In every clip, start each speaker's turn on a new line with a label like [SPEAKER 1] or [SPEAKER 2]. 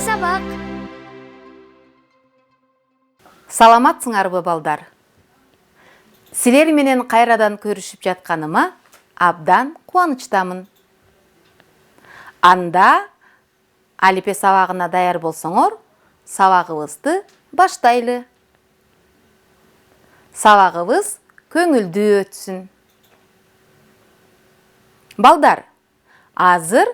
[SPEAKER 1] сабак.
[SPEAKER 2] Саламатсыңарбы балдар? Силер менен кайрадан көрүшүп жатканыма абдан кубанычтамын. Анда алипе сабагына даяр болсоңор, сабагыбызды баштайлы. Сабагыбыз көңүлдүү өтсүн. Балдар, азыр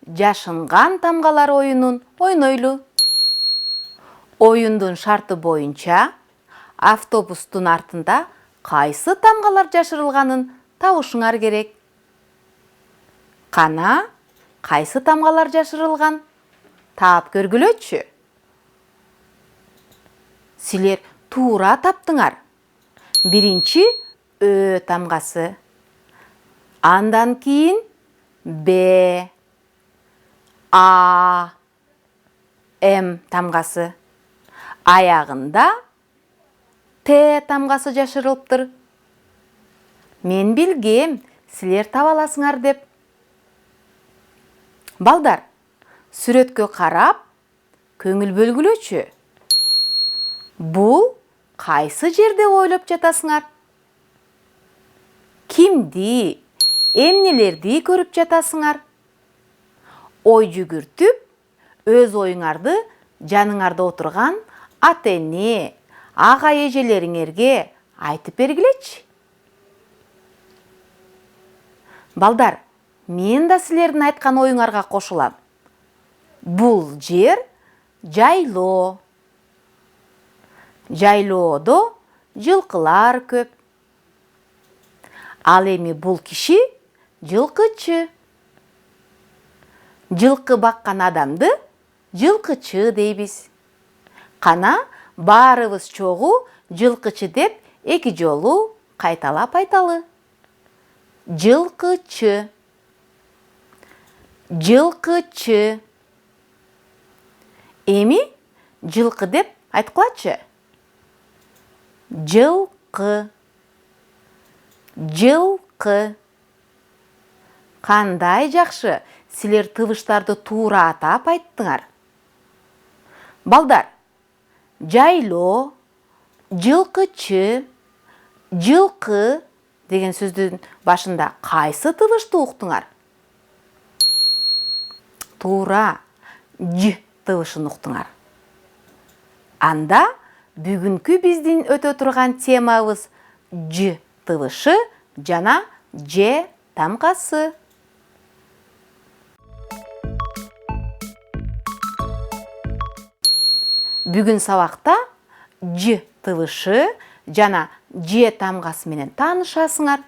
[SPEAKER 2] жашынган тамгалар оюнун ойнойлу. Оюндун шарты боюнча автобустун артында кайсы тамгалар жашырылганын табышыңар керек. Кана, кайсы тамгалар жашырылган? Таап көргүлөчү. Силер туура таптыңар. Биринчи Ö тамгасы. Андан кийин Б, А, М тамгасы. Аягында Т тамгасы жашырылыптыр. Мен билгем, силер таба аласыңар деп. Балдар, сүрөткө карап, көңүл бөлгүлөчү. Бул кайсы жерде ойлоп жатасыңар? Кимди, эмнелерди көрүп жатасыңар? Ой жүгүртүп, өз оюңарды жаныңарда отурган ата-эне, ага-эжелериңерге айтып бергилечи. Балдар, мен да силердин айткан оюңарга кошулам. Бул жер жайлоо. Жайлоодо жылкылар көп. Ал эми бул киши жылкычы. Жылкы баккан адамды жылкычы дейбиз. Кана баарыбыз чогуу жылкычы деп эки жолу кайталап айталы. Жылкычы. Жылкычы. Эми жылкы деп айткылачы. Жылкы. Жылкы. Кандай жакшы, силер тыбыштарды туура атап айттыңар. Балдар, жайлоо, жылкычы, жылкы деген сөздүн башында кайсы тыбышты уктуңар? Туура, Ж тыбышын уктуңар. Анда бүгүнкү биздин өтө турган темабыз Ж тыбышы жана Ж тамгасы. Бүгүн сабакта Ж тыбышы жана Ж тамгасы менен таанышасыңар.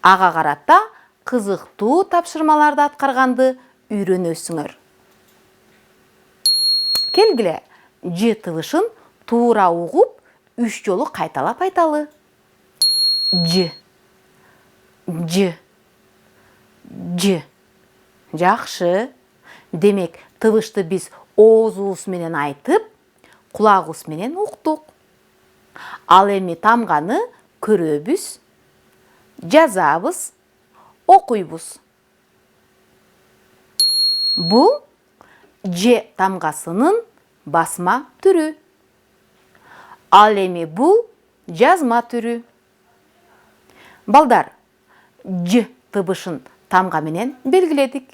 [SPEAKER 2] Ага карата кызыктуу тапшырмаларды аткарганды үйрөнөсүңөр. Келгиле, Ж тыбышын туура угуп, 3 жолу кайталап айталы. Ж. Ж. Ж. Жакшы. Демек, тыбышты биз оозубуз менен айтып, кулагыбыз менен уктук. Ал эми тамганы көрөбүз, жазабыз, окуйбуз. Бул Ж тамгасынын басма түрү. Ал эми бул жазма түрү. Балдар, Ж тыбышын тамга менен белгиледик.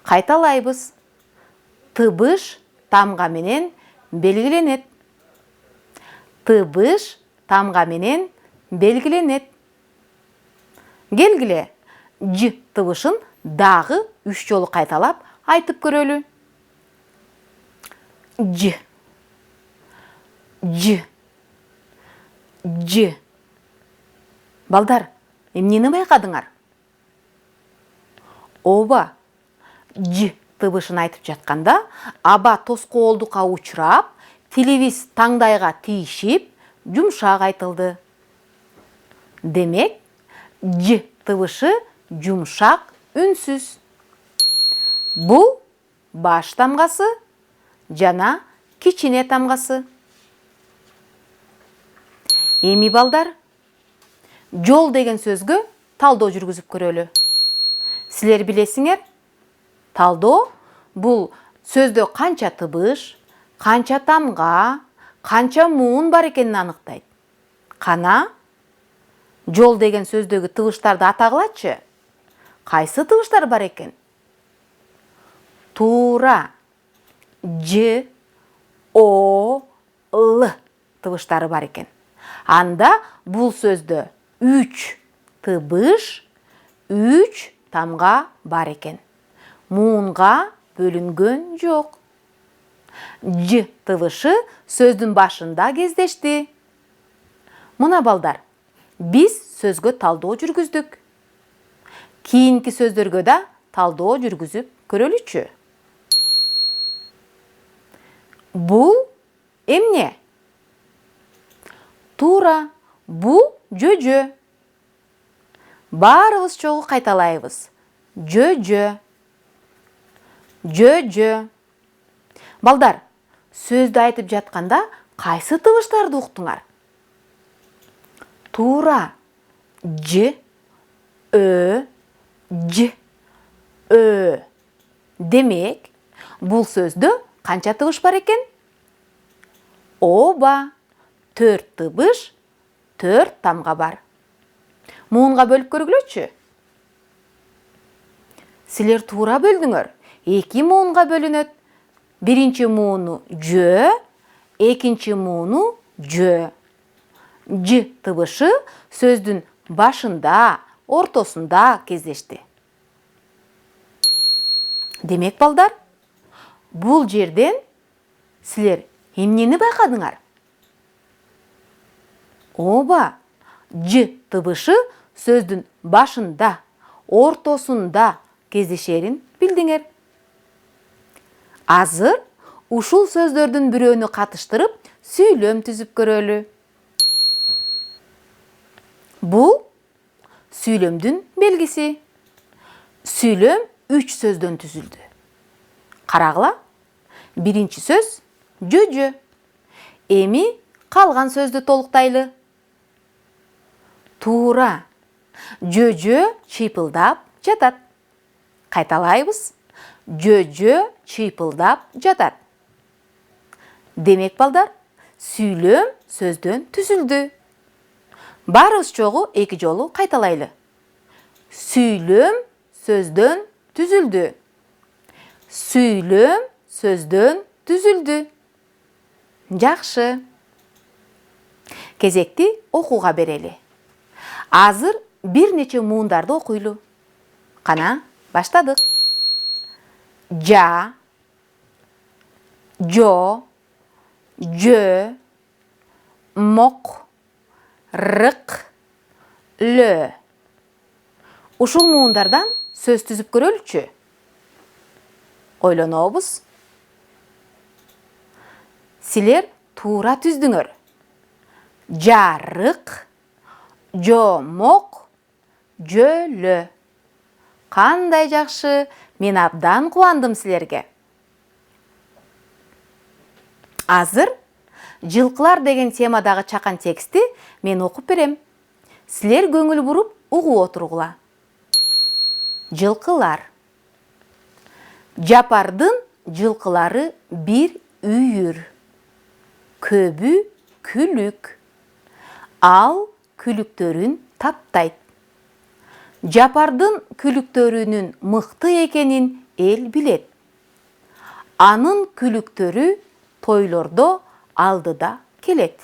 [SPEAKER 2] Кайталайбыз. Тыбыш тамга менен белгиленет. Тыбыш тамга менен белгиленет. Келгиле, Ж тыбышын дагы 3 жолу кайталап айтып көрөлү. Ж. Ж. Ж. Балдар, эмнени байкадыңар? Ооба, Ж тыбышын айтып жатканда аба тоскоолдукка учурап, тилибиз таңдайга тийишип, жумшак айтылды. Демек, Ж тыбышы жумшак, үнсүз. Бул баш тамгасы жана кичине тамгасы. Эми балдар, жол деген сөзгө талдоо жүргүзүп көрөлү. Силер билесиңер, талдоо бул сөздө канча тыбыш, канча тамга, канча муун бар экенин аныктайт. Кана, жол деген сөздөгү тыбыштарды атагылачы. Кайсы тыбыштар бар экен? Туура, ж, о, л тыбыштары бар экен. Анда бул сөздө 3 тыбыш, 3 тамга бар экен. Муунга бөлүнгөн жок. Ж тыбышы сөздүн башында кездешти. Мына балдар, биз сөзгө талдоо жүргүздүк. Кийинки сөздөргө да талдоо жүргүзүп көрөлүчү. Бул эмне? Туура, бул жөжө. Баарыбыз чогуу кайталайбыз. Жөжө. Жөжө. Балдар, сөздү айтып жатканда кайсы тыбыштарды уктуңар? Туура, ж, ö, ж, ö. Демек, бул сөздө канча тыбыш бар экен? Ооба, 4 тыбыш, 4 тамга бар. Муунга бөлүп көргүлөчү. Силер туура бөлдүңөр. 2 муунга бөлүнөт. Биринчи мууну жө, экинчи мууну жө. Ж тыбышы сөздүн башында, ортосунда кездешти. Демек, балдар, бул жерден силер эмнени байкадыңар? Ооба, ж тыбышы сөздүн башында, ортосунда кездешерин билдиңер. Азыр ушул сөздөрдүн бирөөнү катыштырып, сүйлөм түзүп көрөлү. Бул сүйлөмдүн белгиси. Сүйлөм 3 сөздөн түзүлдү. Карагыла. Биринчи сөз жөжө. Эми калган сөздү толуктайлы. Туура. Жөжө чыйпылдап жатат. Кайталайбыз. Жөжө чыйпылдап жатат. Демек, балдар, сүйлөм сөздөн түзүлдү. Барыбыз чогуу 2 жолу кайталайлы. Сүйлөм сөздөн түзүлдү. Сүйлөм сөздөн түзүлдү. Жакшы. Кезекти окууга берели. Азыр бир нече муундарды окуйлу. Кана, баштадык. Жа, жо, жө, мок, рык, лө. Ушул муундардан сөз түзүп көрөлүчү. Ойлонобуз. Силер туура түздүңөр. Жарык, жомок, жөлө. Кандай жакшы, мен абдан кубандым силерге. Азыр жылкылар деген темадагы чакан текстти мен окуп берем. Силер көңүл буруп угуп отургула. Жылкылар. Жапардын жылкылары бир үйүр. Көбү күлүк. Ал күлүктөрүн таптайт. Жапардын күлүктөрүнүн мыкты экенин эл билет. Анын күлүктөрү тойлордо алдыда келет.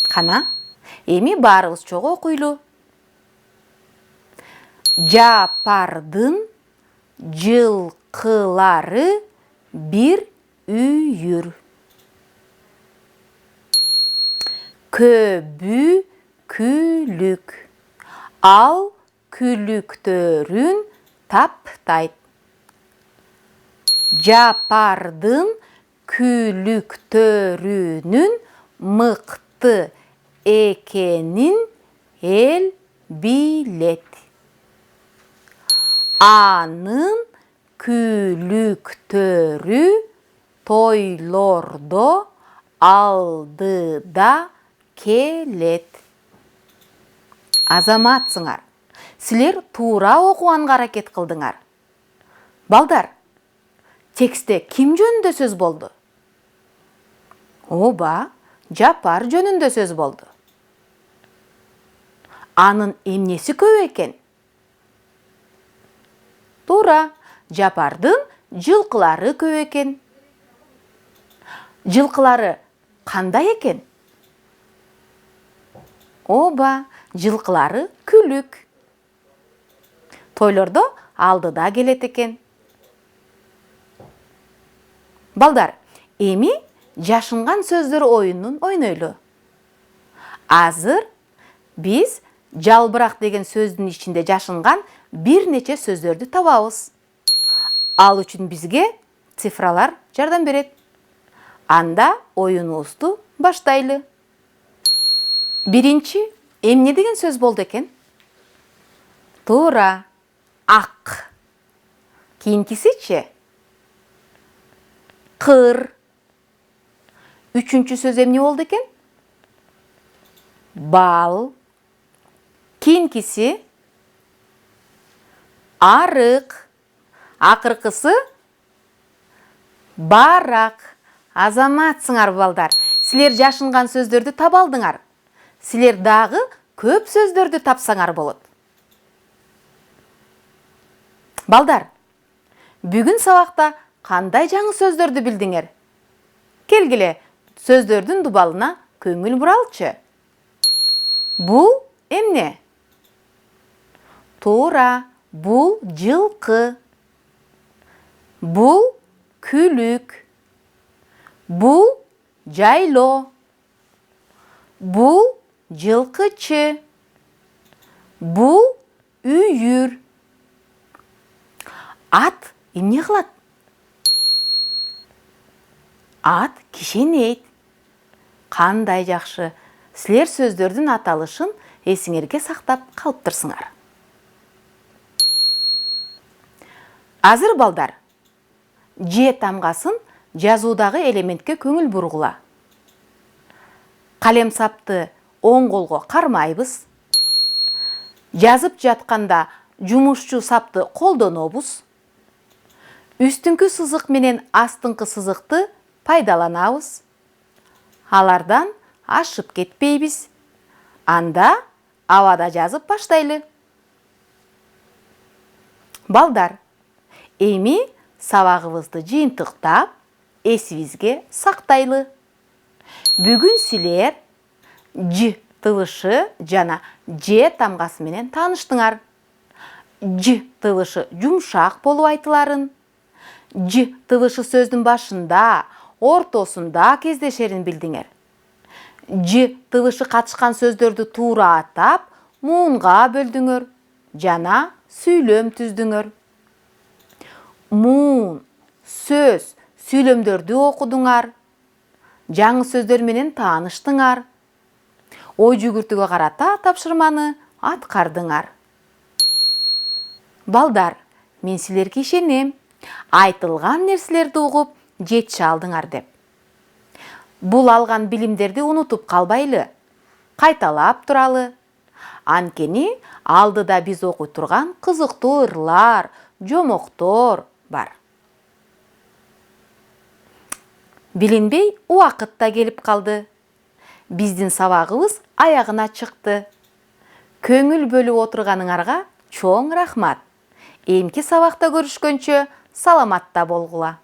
[SPEAKER 2] Кана, эми баарыбыз чогуу окуйлу. Жапардын жылкылары бир үйүр. Көбү күлүк. Ал күлүктөрүн таптайт. Жапардын күлүктөрүнүн мыкты экенин эл билет. Анын күлүктөрү тойлордо алдыда келет. Азаматсыңар. Силер туура окуганга аракет кылдыңар. Балдар, Текстте ким жөнүндө сөз болду? Ооба, Жапар жөнүндө сөз болду. Анын эмнеси көп экен? Туура, Жапардын жылкылары көп экен. Жылкылары кандай экен? Ооба, жылкылары күлүк. Тойлордо алдыда келет экен. Балдар, эми жашынган сөздөр оюнун ойнойлу. Азыр биз жалбырак деген сөздүн ичинде жашынган бир нече сөздөрдү табабыз. Ал үчүн бизге цифралар жардам берет. Анда оюнубузду баштайлы. Биринчи, эмне деген сөз болду экен? Туура, ак. Кийинкисичи? Кыр. Үчүнчү сөз эмне болду экен? Бал. Кийинкиси? Арык. Акыркысы? Барак. Азаматсыңар балдар. Силер жашынган сөздөрдү таба алдыңар. Силер дагы көп сөздөрдү тапсаңар болот. Балдар, бүгүн сабакта кандай жаңы сөздөрдү билдиңер? Келгиле, сөздөрдүн дубалына көңүл буралчы. Бул эмне? Туура, бул жылкы. Бул күлүк. Бул жайлоо. Бул жылкычы. Бул үйүр. Ат эмне кылат? Ат кишенейт. Кандай жакшы. Силер сөздөрдүн аталышын эсиңерге сактап калыптырсыңар. Азыр балдар, Ж тамгасын жазуудагы элементке көңүл бургула. Калем сапты оң колго кармайбыз. Жазып жатканда жумушчу сапты колдонобуз. Үстүңкү сызык менен астыңкы сызыкты пайдаланабыз. Алардан ашып кетпейбиз. Анда абада жазып баштайлы. Балдар, эми сабагыбызды жыйынтыктап, эсибизге сактайлы. Бүгүн силер Ж тыбышы жана Ж тамгасы менен тааныштыңар. Ж тыбышы жумшак болуп айтыларын, Ж тыбышы сөздүн башында, ортосунда кездешерин билдиңер. Ж тыбышы катышкан сөздөрдү туура атап, муунга бөлдүңөр жана сүйлөм түздүңөр. Муун, сөз, сүйлөмдөрдү окудуңар. Жаңы сөздөр менен тааныштыңар. Ой жүгүртүүгө карата тапшырманы аткардыңар. Балдар, мен силерге ишенем. Айтылган нерселерди угуп, жетише алдыңар деп. Бул алган билимдерди унутуп калбайлы. Кайталап туралы. Анткени алдыда биз окуй турган кызыктуу ырлар, жомоктор бар. Билинбей убакыт да келип калды. Биздин сабагыбыз аягына чыкты. Көңүл бөлүп отурганыңарга чоң рахмат. Эмки сабакта көрүшкөнчө саламатта болгула.